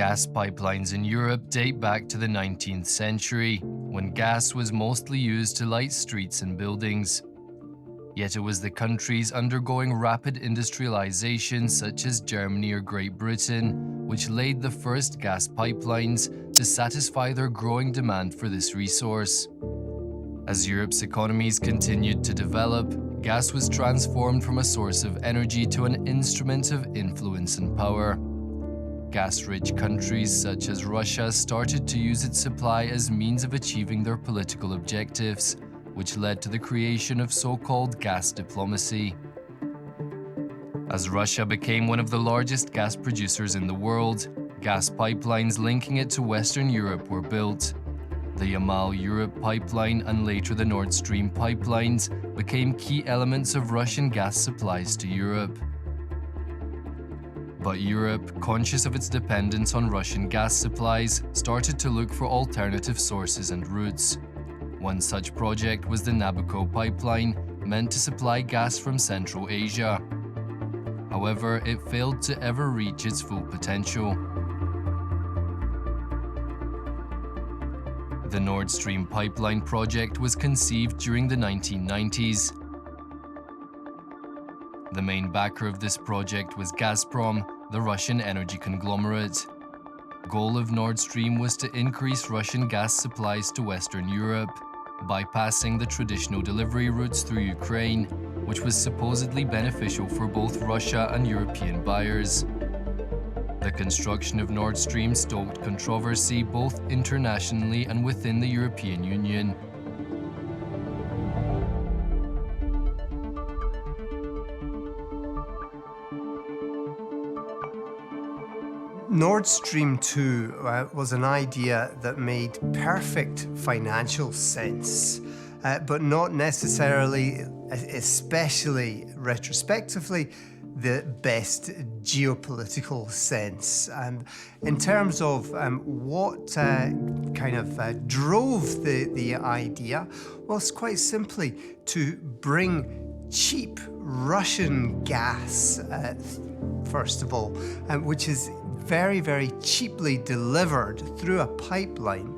Gas pipelines in Europe date back to the 19th century, when gas was mostly used to light streets and buildings. Yet it was the countries undergoing rapid industrialization, such as Germany or Great Britain, which laid the first gas pipelines to satisfy their growing demand for this resource. As Europe's economies continued to develop, gas was transformed from a source of energy to an instrument of influence and power. Gas-rich countries such as Russia started to use its supply as means of achieving their political objectives, which led to the creation of so-called gas diplomacy. As Russia became one of the largest gas producers in the world, gas pipelines linking it to Western Europe were built. The Yamal-Europe pipeline and later the Nord Stream pipelines became key elements of Russian gas supplies to Europe. But Europe, conscious of its dependence on Russian gas supplies, started to look for alternative sources and routes. One such project was the Nabucco pipeline, meant to supply gas from Central Asia. However, it failed to ever reach its full potential. The Nord Stream pipeline project was conceived during the 1990s. The main backer of this project was Gazprom, the Russian energy conglomerate. The goal of Nord Stream was to increase Russian gas supplies to Western Europe, bypassing the traditional delivery routes through Ukraine, which was supposedly beneficial for both Russia and European buyers. The construction of Nord Stream stoked controversy both internationally and within the European Union. Nord Stream 2 was an idea that made perfect financial sense, but not necessarily, especially retrospectively, the best geopolitical sense. In terms of what drove the idea, was quite simply to bring cheap Russian gas, first of all, which is very, very cheaply delivered through a pipeline,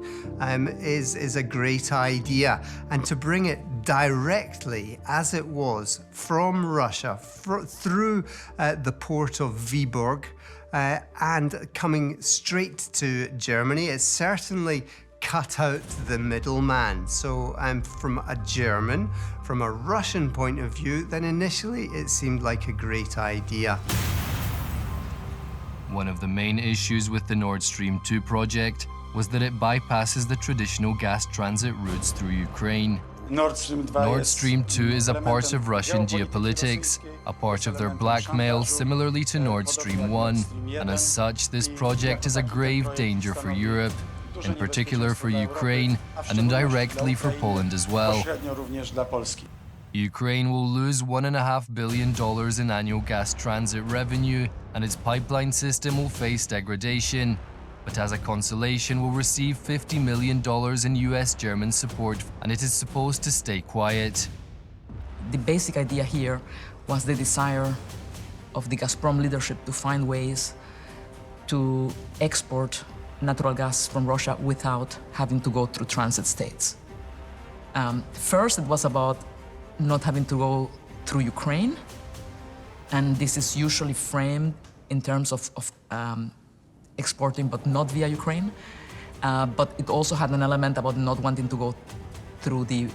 is a great idea. And to bring it directly, as it was, from Russia through the port of Viborg and coming straight to Germany, it certainly cut out the middleman. So from a Russian point of view, then initially it seemed like a great idea. One of the main issues with the Nord Stream 2 project was that it bypasses the traditional gas transit routes through Ukraine. Nord Stream 2 is a part of Russian geopolitics, a part of their blackmail similarly to Nord Stream 1, and as such, this project is a grave danger for Europe, in particular for Ukraine, and indirectly for Poland as well. Ukraine will lose $1.5 billion in annual gas transit revenue, and its pipeline system will face degradation, but as a consolation will receive $50 million in US-German support, and it is supposed to stay quiet. The basic idea here was the desire of the Gazprom leadership to find ways to export natural gas from Russia without having to go through transit states. First, it was about not having to go through Ukraine, and this is usually framed in terms of exporting, but not via Ukraine. But it also had an element about not wanting to go through the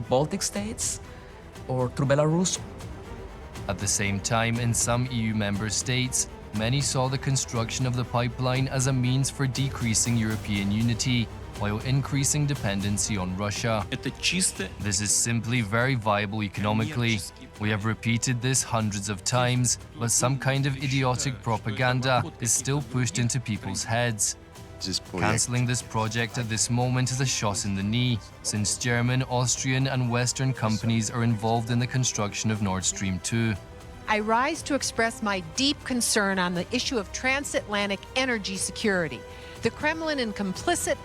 Baltic states or through Belarus. At the same time, in some EU member states, many saw the construction of the pipeline as a means for decreasing European unity while increasing dependency on Russia. This is simply very viable economically. We have repeated this hundreds of times, but some kind of idiotic propaganda is still pushed into people's heads. Cancelling this project at this moment is a shot in the knee, since German, Austrian and Western companies are involved in the construction of Nord Stream 2. I rise to express my deep concern on the issue of transatlantic energy security. The Kremlin and complicit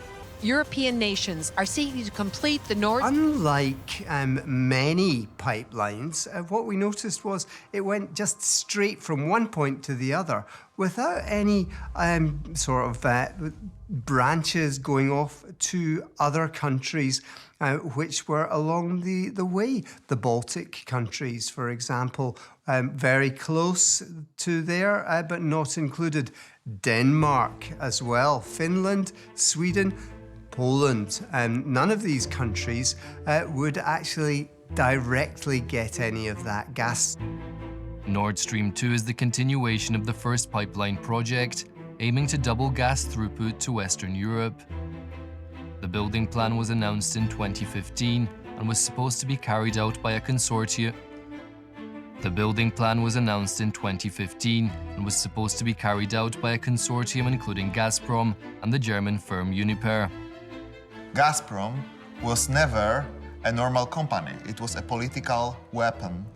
European nations are seeking to complete the Nord... Unlike many pipelines, what we noticed was it went just straight from one point to the other, without any sort of branches going off to other countries which were along the way. The Baltic countries, for example, very close to there, but not included. Denmark as well, Finland, Sweden, Poland. None of these countries would actually directly get any of that gas. Nord Stream 2 is the continuation of the first pipeline project, aiming to double gas throughput to Western Europe. The building plan was announced in 2015 and was supposed to be carried out by a consortium. The building plan was announced in 2015 and was supposed to be carried out by a consortium including Gazprom and the German firm Uniper. Gazprom was never a normal company. It was a political weapon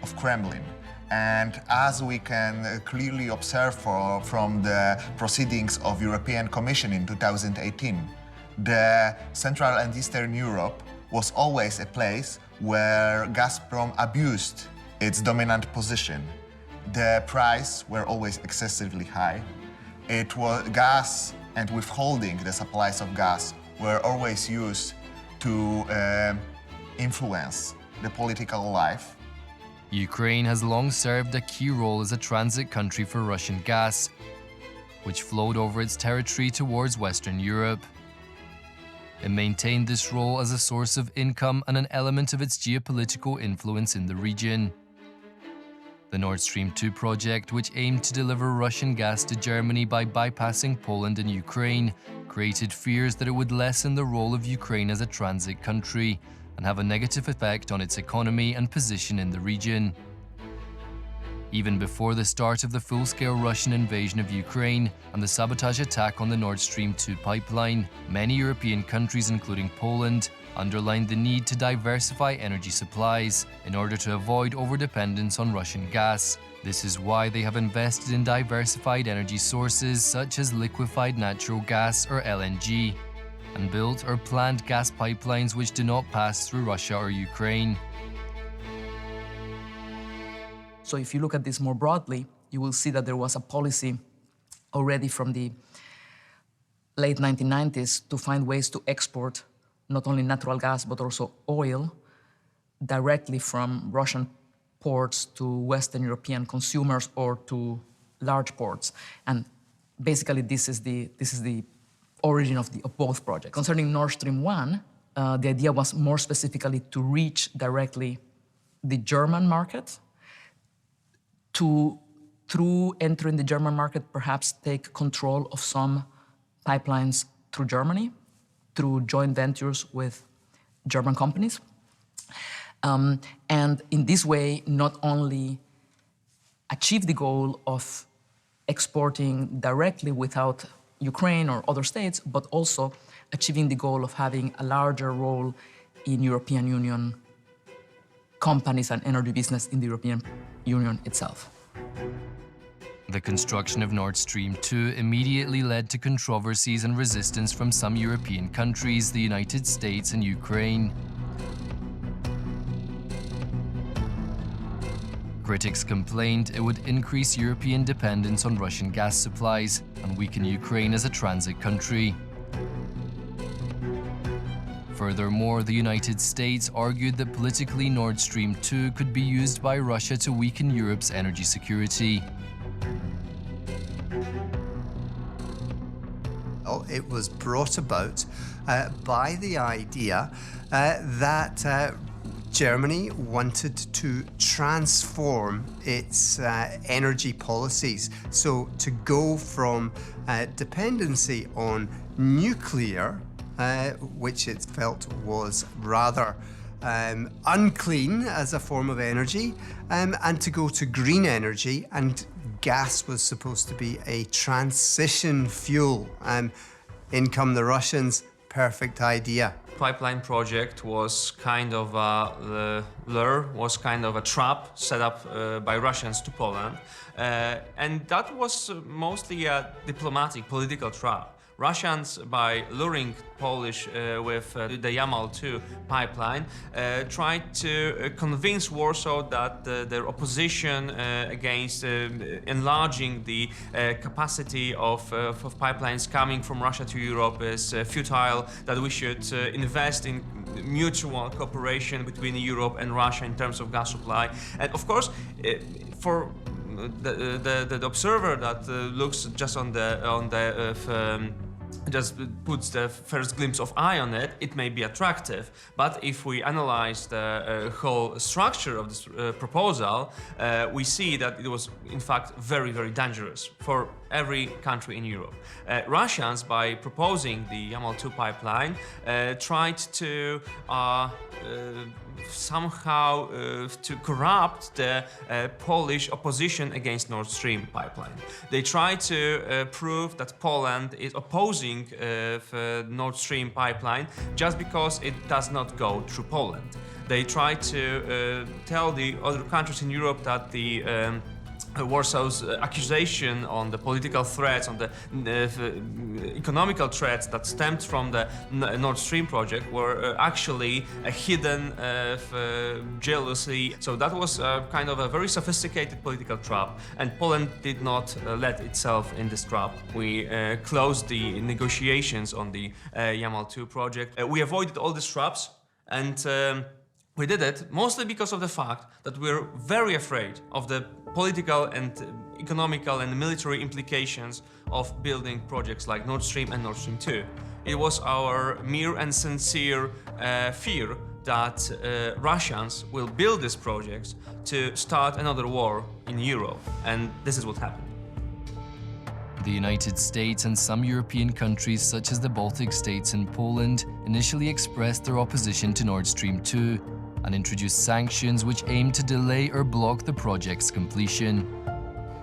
of Kremlin. And as we can clearly observe from the proceedings of European Commission in 2018, the Central and Eastern Europe was always a place where Gazprom abused its dominant position. The prices were always excessively high. It was gas and withholding the supplies of gas were always used to influence the political life. Ukraine has long served a key role as a transit country for Russian gas, which flowed over its territory towards Western Europe. It maintained this role as a source of income and an element of its geopolitical influence in the region. The Nord Stream 2 project, which aimed to deliver Russian gas to Germany by bypassing Poland and Ukraine, created fears that it would lessen the role of Ukraine as a transit country and have a negative effect on its economy and position in the region. Even before the start of the full-scale Russian invasion of Ukraine and the sabotage attack on the Nord Stream 2 pipeline, many European countries, including Poland, underlined the need to diversify energy supplies in order to avoid overdependence on Russian gas. This is why they have invested in diversified energy sources such as liquefied natural gas or LNG, and built or planned gas pipelines which do not pass through Russia or Ukraine. So if you look at this more broadly, you will see that there was a policy already from the late 1990s to find ways to export not only natural gas but also oil directly from Russian ports to Western European consumers or to large ports. And basically this is the origin of both projects. Concerning Nord Stream 1, the idea was more specifically to reach directly the German market, to, through entering the German market, perhaps take control of some pipelines through Germany, through joint ventures with German companies. And in this way, not only achieve the goal of exporting directly without Ukraine or other states, but also achieving the goal of having a larger role in European Union companies and energy business in the European Union itself. The construction of Nord Stream 2 immediately led to controversies and resistance from some European countries, the United States and Ukraine. Critics complained it would increase European dependence on Russian gas supplies and weaken Ukraine as a transit country. Furthermore, the United States argued that politically Nord Stream 2 could be used by Russia to weaken Europe's energy security. It was brought about by the idea that Germany wanted to transform its energy policies. So to go from dependency on nuclear, which it felt was rather unclean as a form of energy, and to go to green energy, and gas was supposed to be a transition fuel. In come the Russians, perfect idea. Pipeline project was kind of the lure, was kind of a trap set up by Russians to Poland. And that was mostly a diplomatic, political trap. Russians, by luring Polish with the Yamal-2 pipeline, tried to convince Warsaw that their opposition against enlarging the capacity of pipelines coming from Russia to Europe is futile, that we should invest in mutual cooperation between Europe and Russia in terms of gas supply. And of course, for the observer that looks just on the just puts the first glimpse of eye on it, it may be attractive. But if we analyze the whole structure of this proposal, we see that it was in fact very, very dangerous for every country in Europe. Russians, by proposing the Yamal-2 pipeline, tried to somehow to corrupt the Polish opposition against Nord Stream pipeline. They tried to prove that Poland is opposing the Nord Stream pipeline just because it does not go through Poland. They tried to tell the other countries in Europe that the Warsaw's accusation on the political threats, on the economical threats that stemmed from the Nord Stream project were actually a hidden jealousy. So that was kind of a very sophisticated political trap, and Poland did not let itself in this trap. We closed the negotiations on the Yamal-2 project. We avoided all these traps, and we did it mostly because of the fact that we're very afraid of the political and economical and military implications of building projects like Nord Stream and Nord Stream 2. It was our mere and sincere fear that Russians will build these projects to start another war in Europe, and this is what happened. The United States and some European countries such as the Baltic states and Poland initially expressed their opposition to Nord Stream 2 and introduced sanctions which aimed to delay or block the project's completion.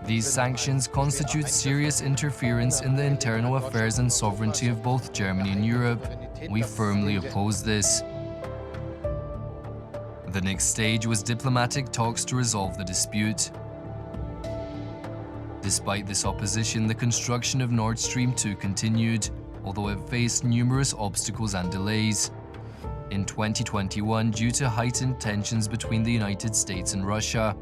These sanctions constitute serious interference in the internal affairs and sovereignty of both Germany and Europe. We firmly oppose this. The next stage was diplomatic talks to resolve the dispute. Despite this opposition, the construction of Nord Stream 2 continued, although it faced numerous obstacles and delays. In 2021, due to heightened tensions between the United States and Russia,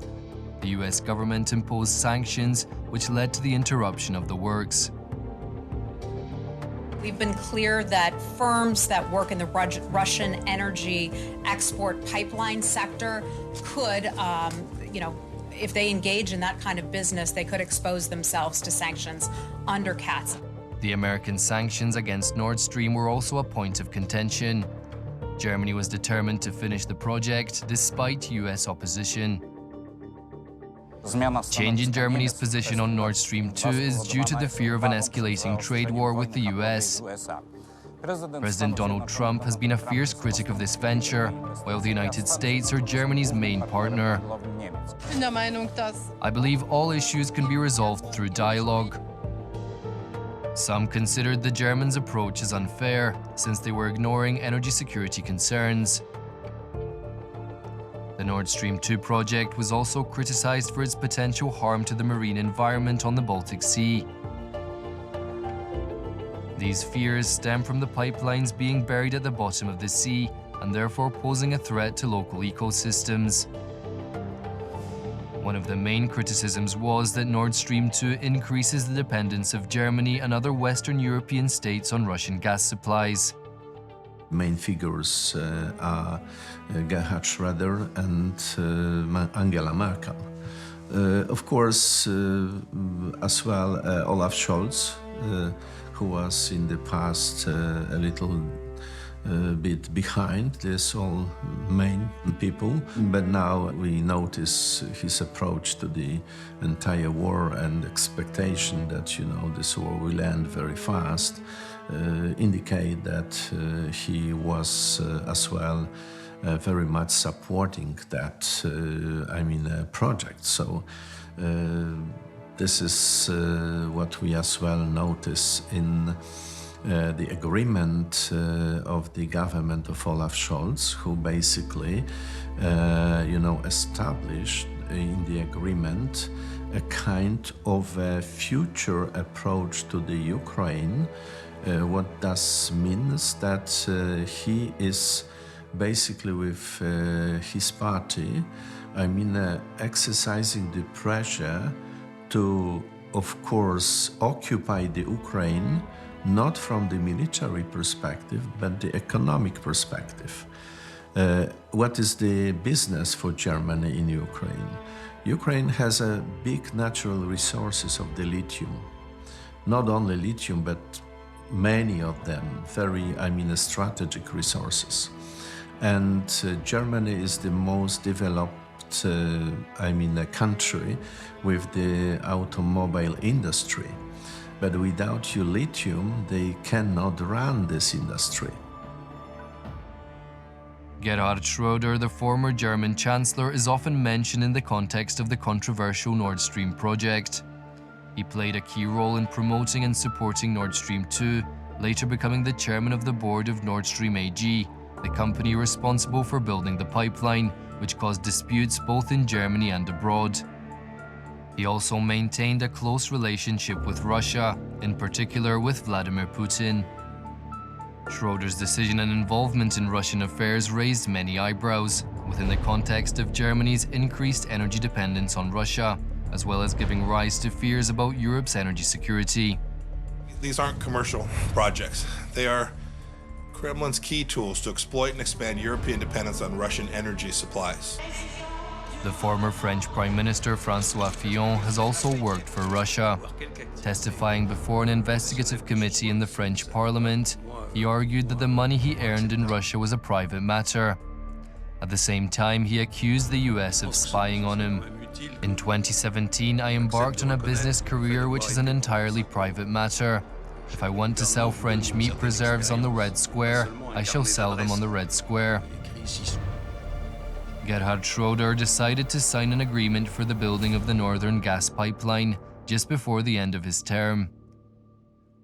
the US government imposed sanctions which led to the interruption of the works. We've been clear that firms that work in the Russian energy export pipeline sector could, if they engage in that kind of business, they could expose themselves to sanctions under CATS. The American sanctions against Nord Stream were also a point of contention. Germany was determined to finish the project despite US opposition. Change in Germany's position on Nord Stream 2 is due to the fear of an escalating trade war with the US. President Donald Trump has been a fierce critic of this venture, while the United States are Germany's main partner. I believe all issues can be resolved through dialogue. Some considered the Germans' approach as unfair, since they were ignoring energy security concerns. The Nord Stream 2 project was also criticized for its potential harm to the marine environment on the Baltic Sea. These fears stem from the pipelines being buried at the bottom of the sea and therefore posing a threat to local ecosystems. One of the main criticisms was that Nord Stream 2 increases the dependence of Germany and other Western European states on Russian gas supplies. Main figures are Gerhard Schröder and Angela Merkel. Of course, as well, Olaf Scholz, who was in the past a little bit behind these all main people, but now we notice his approach to the entire war and expectation that, this war will end very fast, indicate that he was as well very much supporting that, project. So this is what we as well notice in the agreement of the government of Olaf Scholz, who basically, established in the agreement a kind of a future approach to the Ukraine, What does means that he is basically with his party, exercising the pressure to, of course, occupy the Ukraine, not from the military perspective, but the economic perspective. What is the business for Germany in Ukraine? Ukraine has a big natural resources of the lithium. Not only lithium, but many of them, very, strategic resources. And Germany is the most developed, a country with the automobile industry. But without lithium, they cannot run this industry. Gerhard Schröder, the former German Chancellor, is often mentioned in the context of the controversial Nord Stream project. He played a key role in promoting and supporting Nord Stream 2, later becoming the chairman of the board of Nord Stream AG, the company responsible for building the pipeline, which caused disputes both in Germany and abroad. He also maintained a close relationship with Russia, in particular with Vladimir Putin. Schröder's decision and involvement in Russian affairs raised many eyebrows, within the context of Germany's increased energy dependence on Russia, as well as giving rise to fears about Europe's energy security. These aren't commercial projects. They are Kremlin's key tools to exploit and expand European dependence on Russian energy supplies. The former French Prime Minister François Fillon has also worked for Russia. Testifying before an investigative committee in the French Parliament, he argued that the money he earned in Russia was a private matter. At the same time, he accused the US of spying on him. In 2017, I embarked on a business career which is an entirely private matter. If I want to sell French meat preserves on the Red Square, I shall sell them on the Red Square. Gerhard Schröder decided to sign an agreement for the building of the northern gas pipeline just before the end of his term.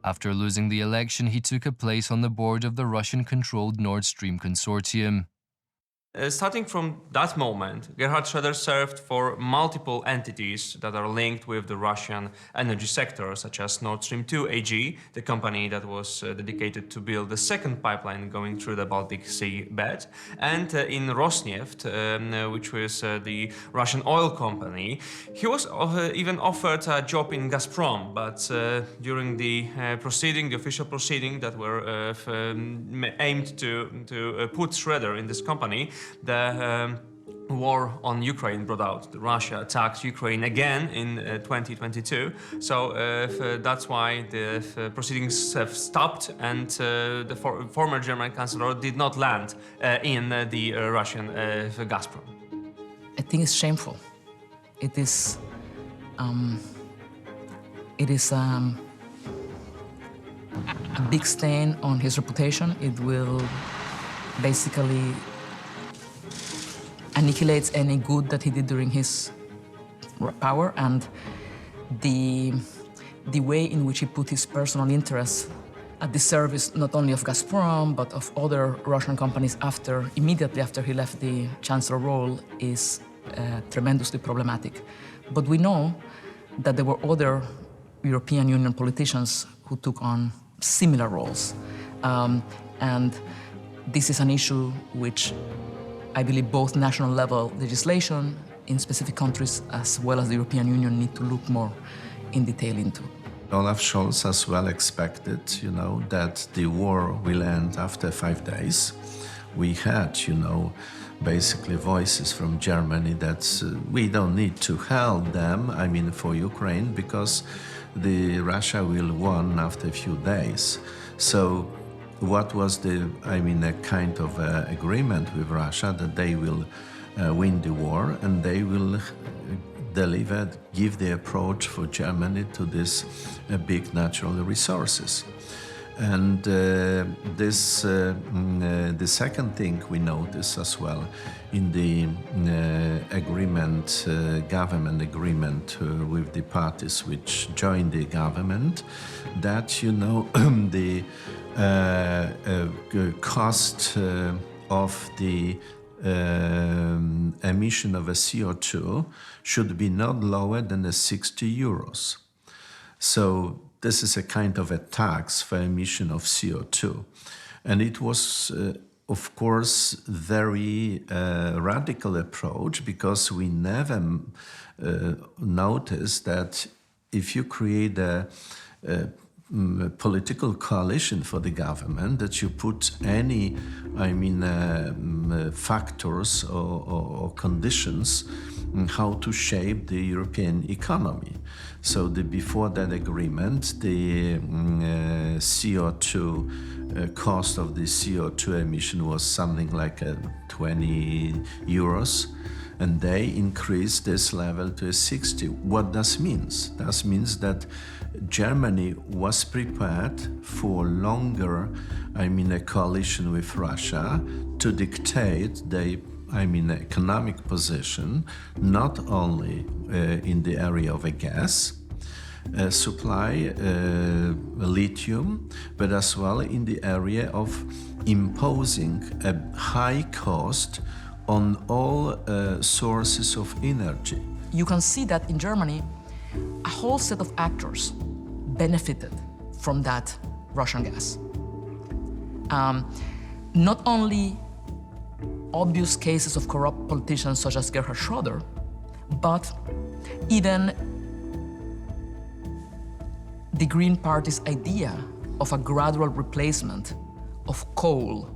After losing the election, he took a place on the board of the Russian-controlled Nord Stream consortium. Starting from that moment, Gerhard Schröder served for multiple entities that are linked with the Russian energy sector, such as Nord Stream 2 AG, the company that was dedicated to build the second pipeline going through the Baltic Sea bed, and in Rosneft, which was the Russian oil company. He was even offered a job in Gazprom, but during the official proceeding that were aimed to put Schröder in this company, the war on Ukraine broke out. Russia attacked Ukraine again in 2022. So that's why the proceedings have stopped, and the former German Chancellor did not land in the Russian Gazprom. I think it's shameful. It is a big stain on his reputation. It will basically annihilates any good that he did during his power, and the way in which he put his personal interests at the service not only of Gazprom but of other Russian companies immediately after he left the chancellor role is tremendously problematic. But we know that there were other European Union politicians who took on similar roles, and this is an issue which I believe both national level legislation in specific countries as well as the European Union need to look more in detail into. Olaf Scholz as well expected, that the war will end after 5 days. We had, basically voices from Germany that we don't need to help them, for Ukraine, because Russia will win after a few days. So what was a kind of agreement with Russia that they will win the war and they will give the approach for Germany to this big natural resources. And the second thing we notice as well in the government agreement with the parties which joined the government, that the cost of the emission of a CO2 should be not lower than 60 euros. So this is a kind of a tax for emission of CO2. And it was, of course, very radical approach, because we never noticed that if you create a political coalition for the government, that you put any, factors or conditions how to shape the European economy. So before that agreement, the CO2 cost of the CO2 emission was something like 20 euros. And they increased this level to 60. What that means? That means that Germany was prepared for longer, a coalition with Russia to dictate the, economic position, not only in the area of a gas supply, lithium, but as well in the area of imposing a high cost on all sources of energy. You can see that in Germany, a whole set of actors benefited from that Russian gas. Not only obvious cases of corrupt politicians such as Gerhard Schröder, but even the Green Party's idea of a gradual replacement of coal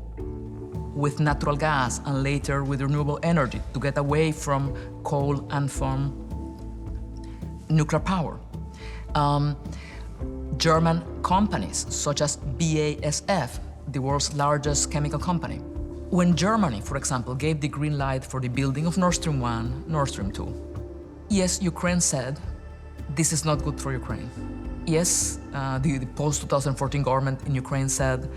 with natural gas and later with renewable energy to get away from coal and from nuclear power. German companies such as BASF, the world's largest chemical company. When Germany, for example, gave the green light for the building of Nord Stream 1, Nord Stream 2, yes, Ukraine said, this is not good for Ukraine. Yes, the post-2014 government in Ukraine said,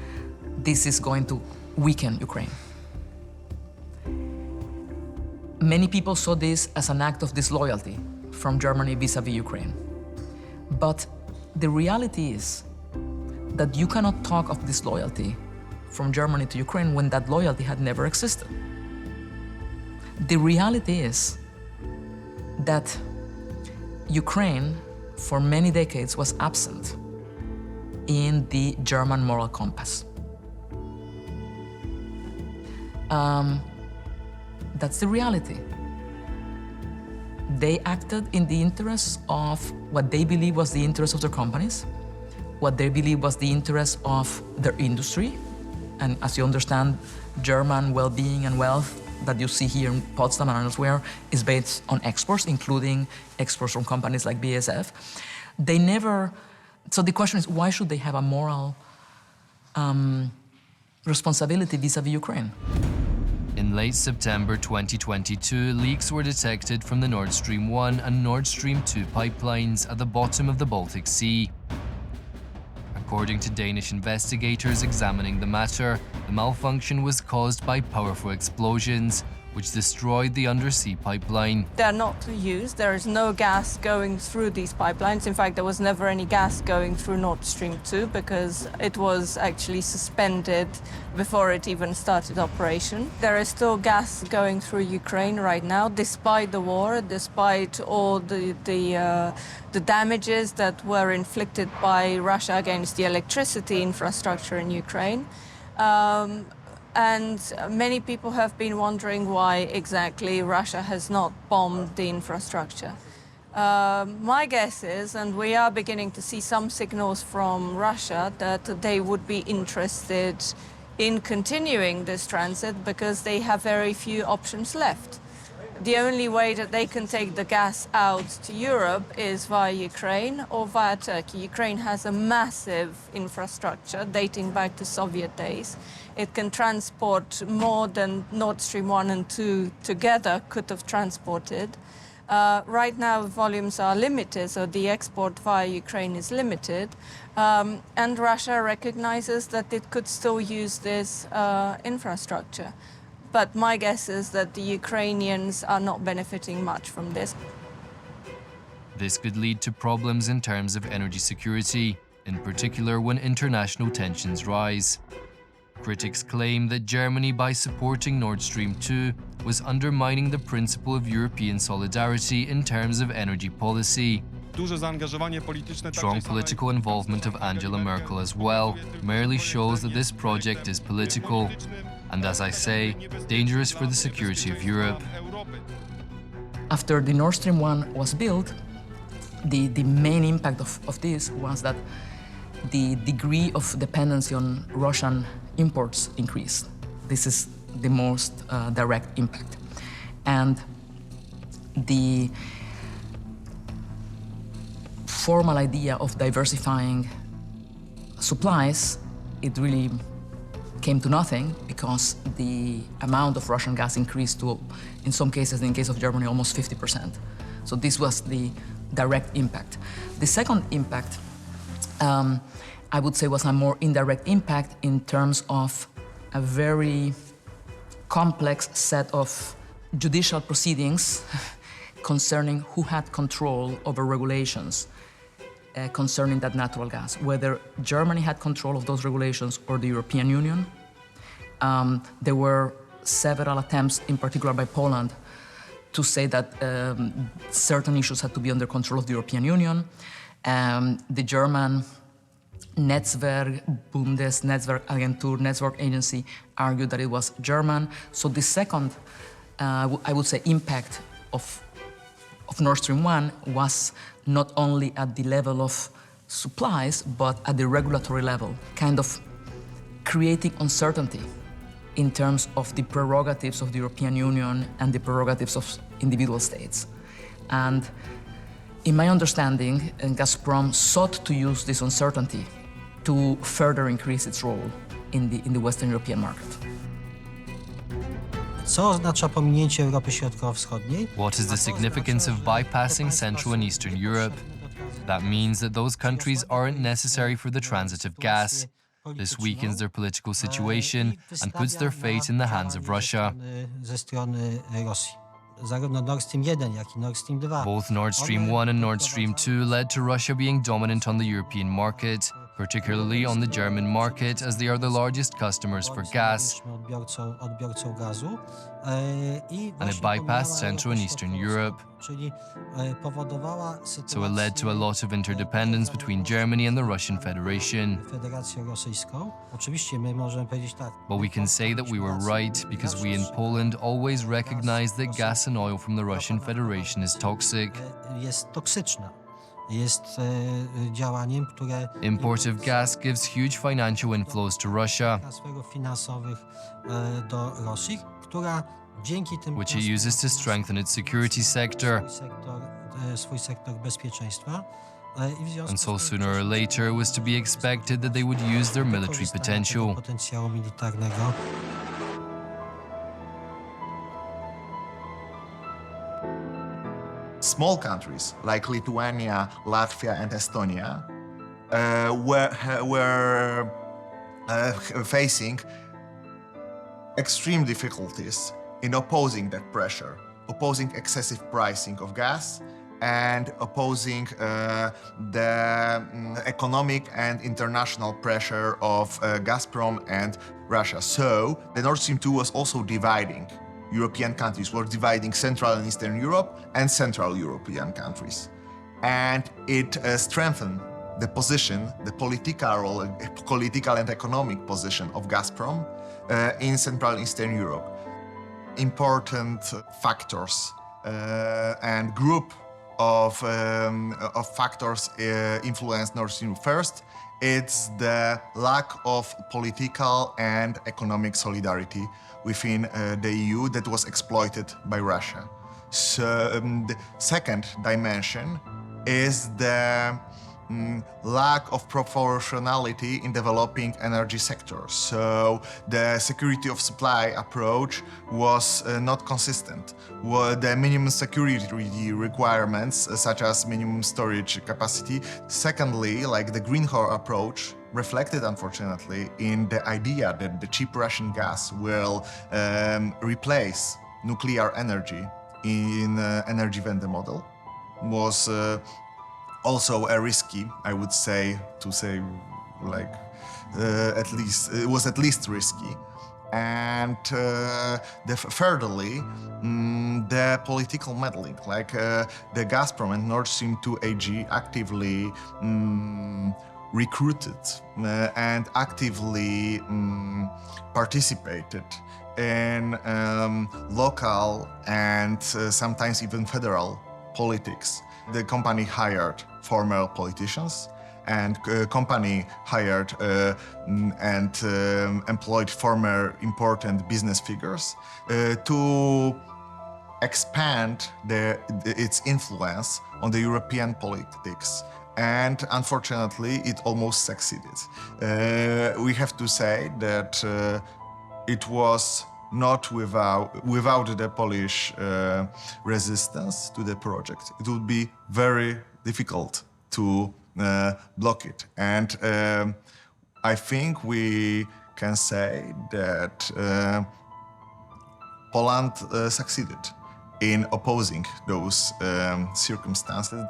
this is going to weaken Ukraine. Many people saw this as an act of disloyalty from Germany vis-à-vis Ukraine. But the reality is that you cannot talk of disloyalty from Germany to Ukraine when that loyalty had never existed. The reality is that Ukraine, for many decades, was absent in the German moral compass. That's the reality. They acted in the interests of what they believe was the interest of their companies, what they believe was the interest of their industry. And as you understand, German well-being and wealth that you see here in Potsdam and elsewhere is based on exports, including exports from companies like BASF. They never, so the question is, why should they have a moral responsibility vis-à-vis Ukraine? In late September 2022, leaks were detected from the Nord Stream 1 and Nord Stream 2 pipelines at the bottom of the Baltic Sea. According to Danish investigators examining the matter, the malfunction was caused by powerful explosions, which destroyed the undersea pipeline. They're not used. There is no gas going through these pipelines. In fact, there was never any gas going through Nord Stream 2 because it was actually suspended before it even started operation. There is still gas going through Ukraine right now, despite the war, despite all the damages that were inflicted by Russia against the electricity infrastructure in Ukraine. And many people have been wondering why exactly Russia has not bombed the infrastructure. My guess is, and we are beginning to see some signals from Russia, that they would be interested in continuing this transit because they have very few options left. The only way that they can take the gas out to Europe is via Ukraine or via Turkey. Ukraine has a massive infrastructure dating back to Soviet days. It can transport more than Nord Stream 1 and 2 together could have transported. Right now, volumes are limited, so the export via Ukraine is limited. And Russia recognizes that it could still use this infrastructure. But my guess is that the Ukrainians are not benefiting much from this. This could lead to problems in terms of energy security, in particular when international tensions rise. Critics claim that Germany, by supporting Nord Stream 2, was undermining the principle of European solidarity in terms of energy policy, Strong political involvement of Angela Merkel as well merely shows that this project is political and, as I say, dangerous for the security of Europe. After the Nord Stream 1 was built, the main impact of this was that the degree of dependency on Russian imports increased. This is the most direct impact. And the formal idea of diversifying supplies, it really came to nothing because the amount of Russian gas increased to, in some cases, in the case of Germany, almost 50%. So this was the direct impact. The second impact, I would say, was a more indirect impact in terms of a very complex set of judicial proceedings concerning who had control over regulations concerning that natural gas, whether Germany had control of those regulations or the European Union. There were several attempts, in particular by Poland, to say that certain issues had to be under control of the European Union. The German Network Agency argued that it was German. So the second, I would say, impact of Nord Stream 1 was not only at the level of supplies, but at the regulatory level, kind of creating uncertainty in terms of the prerogatives of the European Union and the prerogatives of individual states. And in my understanding, Gazprom sought to use this uncertainty to further increase its role in the Western European market. Co oznacza pominięcie Europy Środkowo-Wschodniej? What is the significance of bypassing Central and Eastern Europe? That means that those countries aren't necessary for the transit of gas. This weakens their political situation and puts their fate in the hands of Russia. Ze strony Rosji. Zarówno Nord Stream 1, jak i Nord Stream 2. Both Nord Stream 1 and Nord Stream 2 led to Russia being dominant on the European market, particularly on the German market, as they are the largest customers for gas. Odbiorcą gazu. And it bypassed Central and Eastern Europe. So it led to a lot of interdependence between Germany and the Russian Federation. But we can say that we were right because we in Poland always recognized that gas and oil from the Russian Federation is toxic. Import of gas gives huge financial inflows to Russia, which it uses to strengthen its security sector. And so sooner or later it was to be expected that they would use their military potential. Small countries like Lithuania, Latvia, and Estonia were facing extreme difficulties in opposing that pressure, opposing excessive pricing of gas, and opposing the economic and international pressure of Gazprom and Russia. So the Nord Stream 2 was also dividing European countries, were dividing Central and Eastern Europe and Central European countries. And it strengthened the position, the political and economic position of Gazprom in Central and Eastern Europe. Important factors and group of factors influenced Nord Stream. First, it's the lack of political and economic solidarity within the EU that was exploited by Russia. So the second dimension is the lack of proportionality in developing energy sectors. So the security of supply approach was not consistent. The minimum security requirements, such as minimum storage capacity. Secondly, like the greenhouse approach, reflected unfortunately in the idea that the cheap Russian gas will replace nuclear energy in energy vendor model, was also a risky, I would say, at least, it was at least risky. And thirdly, the political meddling, like the Gazprom and Nord Stream 2 AG actively recruited and actively participated in local and sometimes even federal politics. The company hired former politicians, and company hired and employed former important business figures to expand its influence on the European politics. And unfortunately, it almost succeeded. We have to say that it was not without the Polish resistance to the project. It would be very difficult to block it. And I think we can say that Poland succeeded in opposing those circumstances.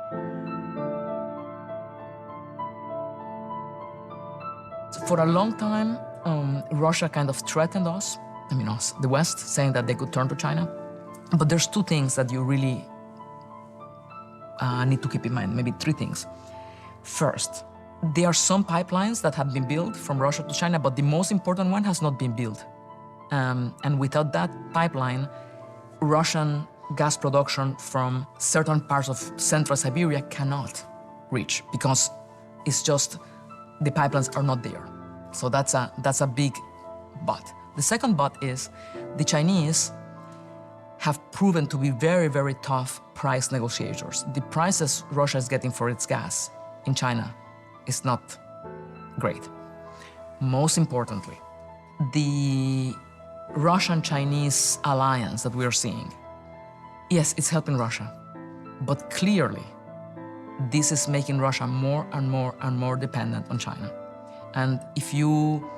For a long time, Russia kind of threatened us, us, the West, saying that they could turn to China. But there's two things that you really need to keep in mind, maybe three things. First, there are some pipelines that have been built from Russia to China, but the most important one has not been built. And without that pipeline, Russian gas production from certain parts of central Siberia cannot reach, because it's just the pipelines are not there. So that's a big but. The second but is the Chinese have proven to be very, very tough price negotiators. The prices Russia is getting for its gas in China is not great. Most importantly, the Russian-Chinese alliance that we are seeing, yes, it's helping Russia, but clearly this is making Russia more and more and more dependent on China. And if you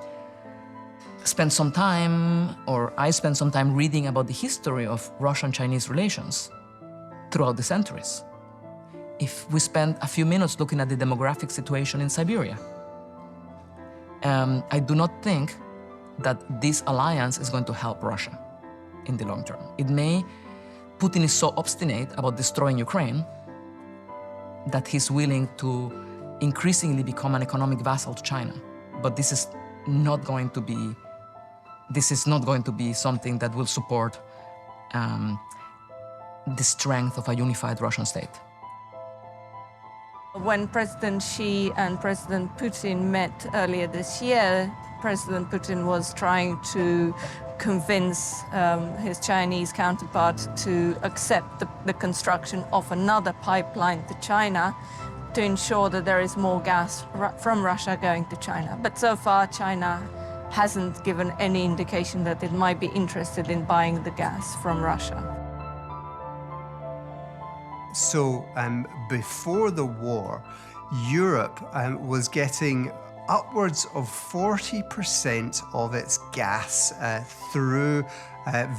spend some time, or I spend some time reading about the history of Russian-Chinese relations throughout the centuries, if we spend a few minutes looking at the demographic situation in Siberia, I do not think that this alliance is going to help Russia in the long term. Putin is so obstinate about destroying Ukraine that he's willing to increasingly become an economic vassal to China. But this is not going to be something that will support the strength of a unified Russian state. When President Xi and President Putin met earlier this year, President Putin was trying to convince his Chinese counterpart to accept the construction of another pipeline to China to ensure that there is more gas from Russia going to China. But so far, China hasn't given any indication that it might be interested in buying the gas from Russia. So before the war, Europe was getting upwards of 40% of its gas through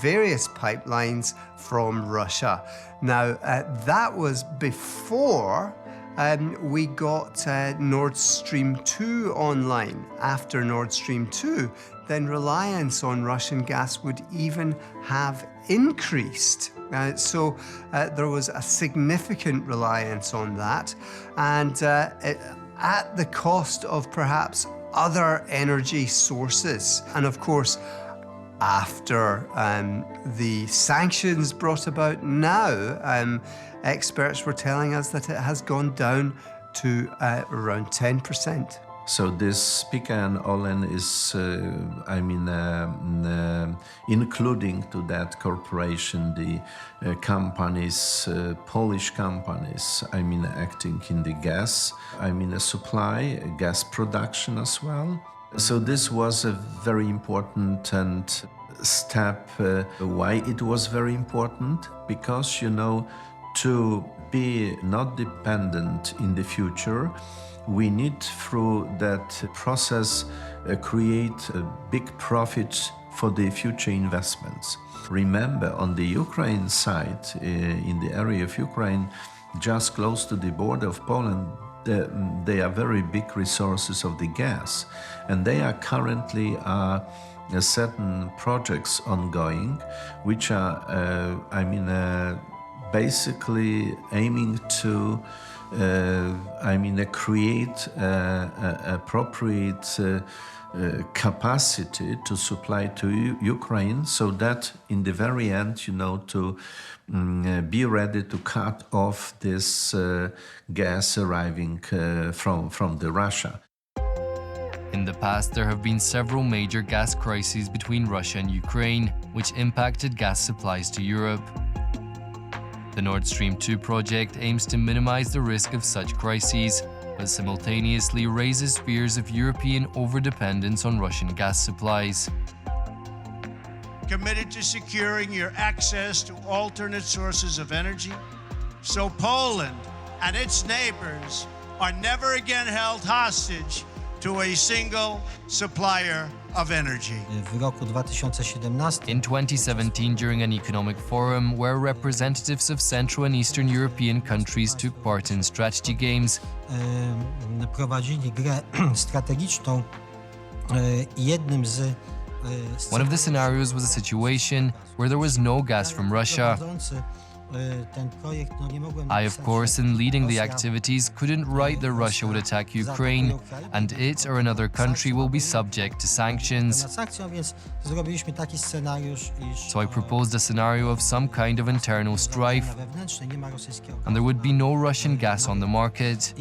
various pipelines from Russia. Now, that was before we got Nord Stream 2 online. After Nord Stream 2, then reliance on Russian gas would even have increased. So there was a significant reliance on that, and at the cost of perhaps other energy sources. And of course, after the sanctions brought about now, experts were telling us that it has gone down to around 10%. So this PKN Orlen is, including to that corporation the companies, Polish companies, acting in the gas, supply, gas production as well. So this was a very important step. Why it was very important? Because, to be not dependent in the future, we need through that process create a big profit for the future investments. Remember, on the Ukraine side, in the area of Ukraine, just close to the border of Poland, they are very big resources of the gas, and they are currently certain projects ongoing, which are, basically aiming to, create appropriate capacity to supply to Ukraine, so that in the very end, to be ready to cut off this gas arriving from the Russia. In the past, there have been several major gas crises between Russia and Ukraine, which impacted gas supplies to Europe. The Nord Stream 2 project aims to minimize the risk of such crises, but simultaneously raises fears of European overdependence on Russian gas supplies. Committed to securing your access to alternate sources of energy, so Poland and its neighbors are never again held hostage to a single supplier of energy. W roku 2017 In 2017, during an economic forum where representatives of Central and Eastern European countries took part in strategy games, prowadzili grę strategiczną. Jednym z one of the scenarios was a situation where there was no gas from Russia. I, of course, in leading the activities, couldn't write that Russia would attack Ukraine and it or another country will be subject to sanctions. So I proposed a scenario of some kind of internal strife, and there would be no Russian gas on the market.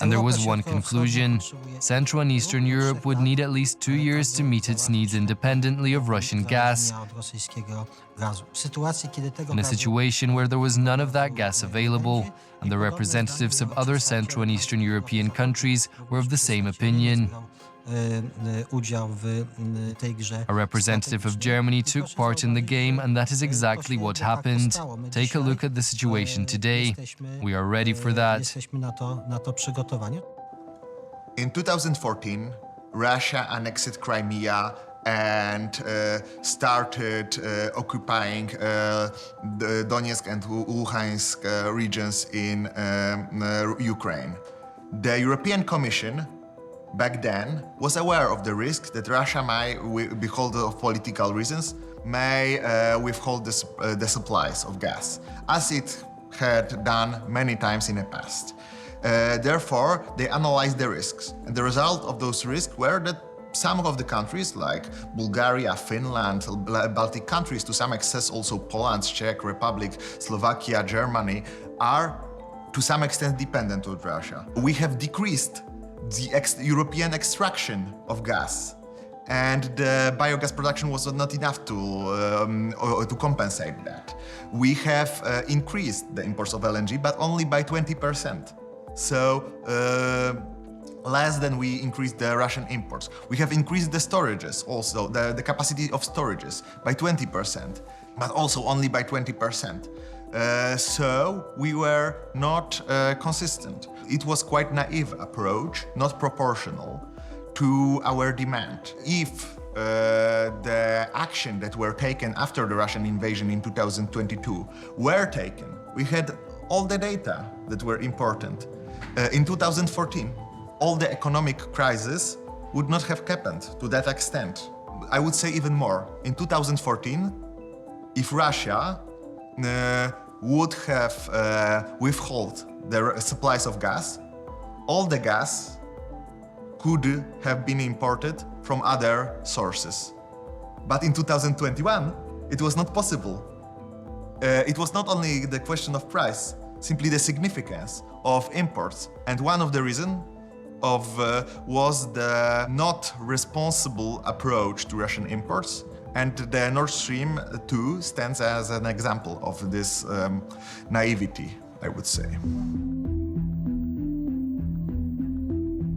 And there was one conclusion: Central and Eastern Europe would need at least 2 years to meet its needs independently of Russian gas. In a situation where there was none of that gas available, and the representatives of other Central and Eastern European countries were of the same opinion. A representative of Germany took part in the game, and that is exactly what happened. Take a look at the situation today. We are ready for that. In 2014, Russia annexed Crimea and started occupying the Donetsk and Luhansk regions in Ukraine. The European Commission back then was aware of the risk that Russia may, because of political reasons, may withhold the supplies of gas, as it had done many times in the past. Therefore, they analyzed the risks, and the result of those risks were that some of the countries, like Bulgaria, Finland, Baltic countries, to some extent also Poland, Czech Republic, Slovakia, Germany, are to some extent dependent on Russia. We have decreased the European extraction of gas, and the biogas production was not enough to compensate that. We have increased the imports of LNG, but only by 20%. So less than we increased the Russian imports. We have increased the storages also, the capacity of storages by 20%, but also only by 20%. So we were not consistent. It was quite naive approach, not proportional to our demand. If the action that were taken after the Russian invasion in 2022 were taken, we had all the data that were important. In 2014, all the economic crisis would not have happened to that extent. I would say even more. In 2014, if Russia would have withheld the supplies of gas, all the gas could have been imported from other sources. But in 2021, it was not possible. It was not only the question of price, simply the significance of imports. And one of the reasons was the not responsible approach to Russian imports. And the Nord Stream 2 stands as an example of this naivety, I would say.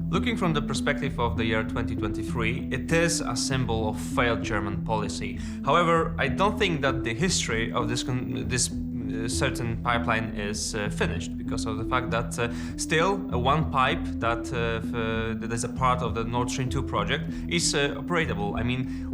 Looking from the perspective of the year 2023, it is a symbol of failed German policy. However, I don't think that the history of this certain pipeline is finished, because of the fact that still one pipe that is a part of the Nord Stream 2 project is operable. I mean,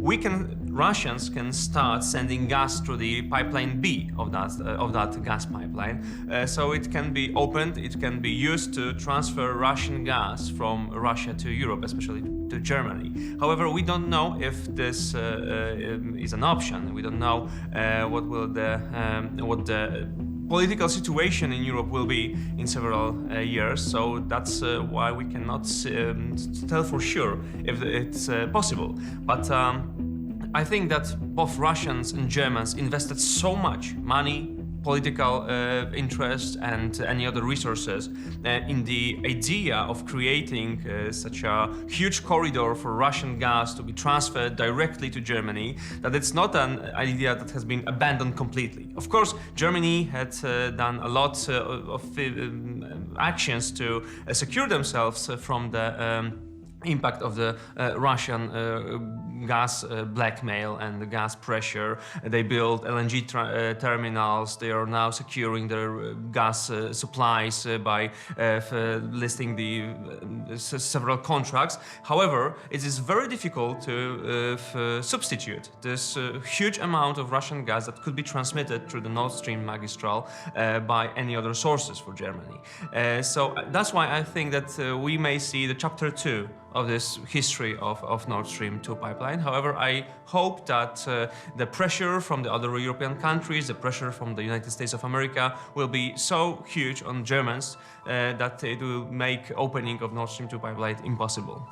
Russians can start sending gas through the pipeline B of that gas pipeline, so it can be opened, it can be used to transfer Russian gas from Russia to Europe, especially to Germany. However, we don't know if this is an option. We don't know what the political situation in Europe will be in several years, so that's why we cannot tell for sure if it's possible. But I think that both Russians and Germans invested so much money, political interest and any other resources in the idea of creating such a huge corridor for Russian gas to be transferred directly to Germany, that it's not an idea that has been abandoned completely. Of course, Germany had done a lot of actions to secure themselves from the impact of the Russian gas blackmail and the gas pressure. They built LNG terminals. They are now securing their gas supplies by listing the several contracts. However, it is very difficult to substitute this huge amount of Russian gas that could be transmitted through the Nord Stream magistral by any other sources for Germany. So that's why I think that we may see the chapter 2 of this history of Nord Stream 2 pipeline. However, I hope that the pressure from the other European countries, the pressure from the United States of America will be so huge on Germans that it will make opening of Nord Stream 2 pipeline impossible.